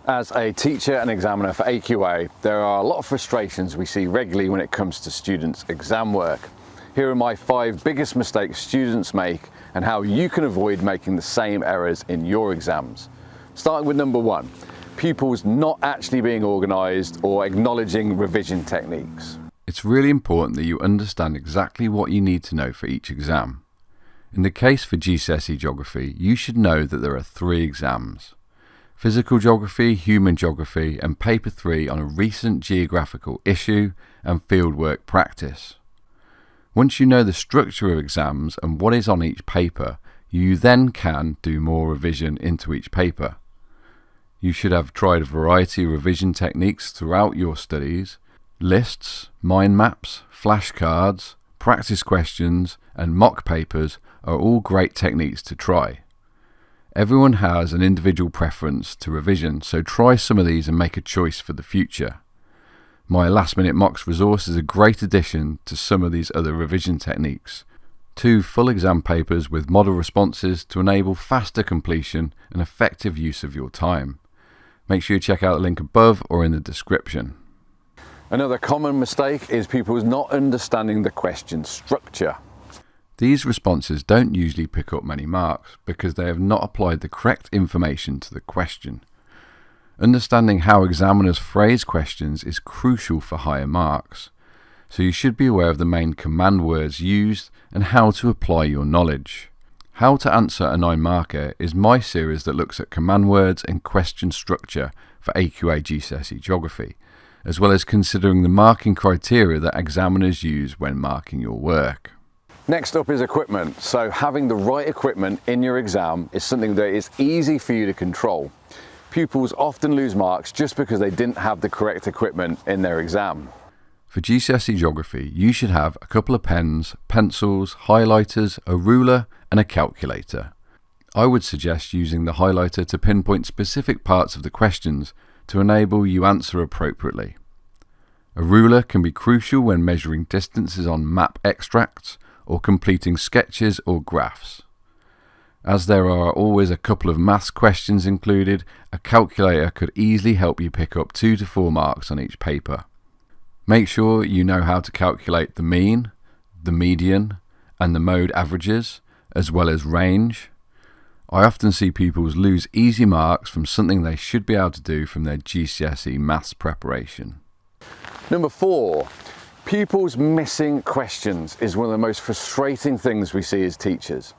As a teacher and examiner for AQA, there are a lot of frustrations we see regularly when it comes to students' exam work. Here are my 5 biggest mistakes students make and how you can avoid making the same errors in your exams. Starting with number 1, pupils not actually being organised or acknowledging revision techniques. It's really important that you understand exactly what you need to know for each exam. In the case for GCSE Geography, you should know that there are 3 exams: Physical Geography, Human Geography, and Paper 3 on a recent geographical issue and fieldwork practice. Once you know the structure of exams and what is on each paper, you then can do more revision into each paper. You should have tried a variety of revision techniques throughout your studies. Lists, mind maps, flashcards, practice questions, and mock papers are all great techniques to try. Everyone has an individual preference to revision, so try some of these and make a choice for the future. My last minute mocks resource is a great addition to some of these other revision techniques. 2 full exam papers with model responses to enable faster completion and effective use of your time. Make sure you check out the link above or in the description. Another common mistake is pupils not understanding the question structure. These responses don't usually pick up many marks because they have not applied the correct information to the question. Understanding how examiners phrase questions is crucial for higher marks, so you should be aware of the main command words used and how to apply your knowledge. How to Answer a 9-marker is my series that looks at command words and question structure for AQA GCSE Geography, as well as considering the marking criteria that examiners use when marking your work. Next up is equipment. So having the right equipment in your exam is something that is easy for you to control. Pupils often lose marks just because they didn't have the correct equipment in their exam. For GCSE Geography, you should have a couple of pens, pencils, highlighters, a ruler and a calculator. I would suggest using the highlighter to pinpoint specific parts of the questions to enable you answer appropriately. A ruler can be crucial when measuring distances on map extracts or completing sketches or graphs. As there are always a couple of maths questions included, a calculator could easily help you pick up 2 to 4 marks on each paper. Make sure you know how to calculate the mean, the median, and the mode averages, as well as range. I often see pupils lose easy marks from something they should be able to do from their GCSE maths preparation. Number 4. Pupils missing questions is one of the most frustrating things we see as teachers.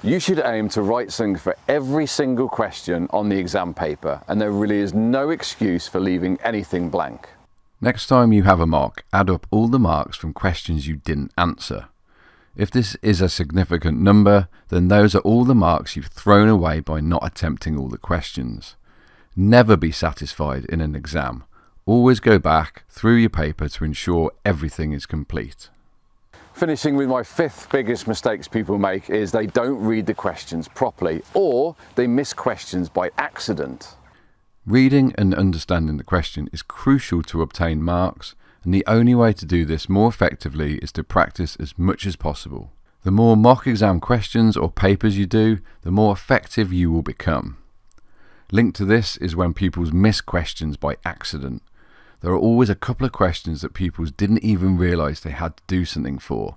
You should aim to write something for every single question on the exam paper, and there really is no excuse for leaving anything blank. Next time you have a mock, add up all the marks from questions you didn't answer. If this is a significant number, then those are all the marks you've thrown away by not attempting all the questions. Never be satisfied in an exam. Always go back through your paper to ensure everything is complete. Finishing with my 5th biggest mistakes people make is they don't read the questions properly, or they miss questions by accident. Reading and understanding the question is crucial to obtain marks, and the only way to do this more effectively is to practice as much as possible. The more mock exam questions or papers you do, the more effective you will become. Linked to this is when pupils miss questions by accident. There are always a couple of questions that pupils didn't even realise they had to do something for.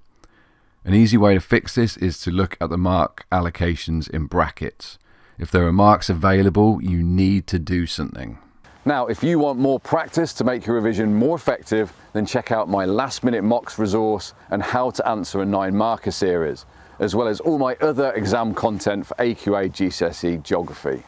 An easy way to fix this is to look at the mark allocations in brackets. If there are marks available, you need to do something. Now, if you want more practice to make your revision more effective, then check out my last minute mocks resource and How to Answer a 9-marker series, as well as all my other exam content for AQA GCSE Geography.